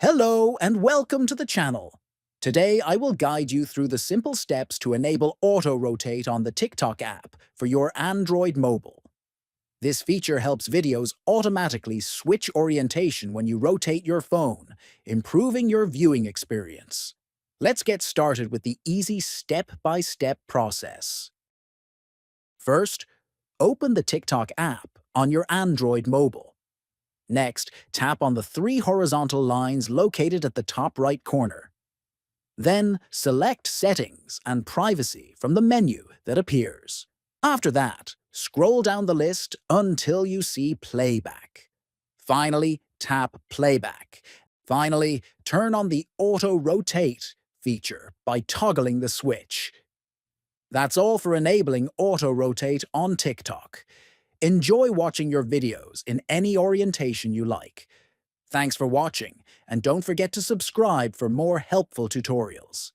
Hello and welcome to the channel. Today I will guide you through the simple steps to enable auto-rotate on the TikTok app for your Android mobile. This feature helps videos automatically switch orientation when you rotate your phone, improving your viewing experience. Let's get started with the easy step-by-step process. First, open the TikTok app on your Android mobile. Next, tap on the three horizontal lines located at the top right corner. Then, select Settings and Privacy from the menu that appears. After that, scroll down the list until you see Playback. Finally, tap Playback. Finally, turn on the Auto Rotate feature by toggling the switch. That's all for enabling Auto Rotate on TikTok. Enjoy watching your videos in any orientation you like. Thanks for watching, and don't forget to subscribe for more helpful tutorials.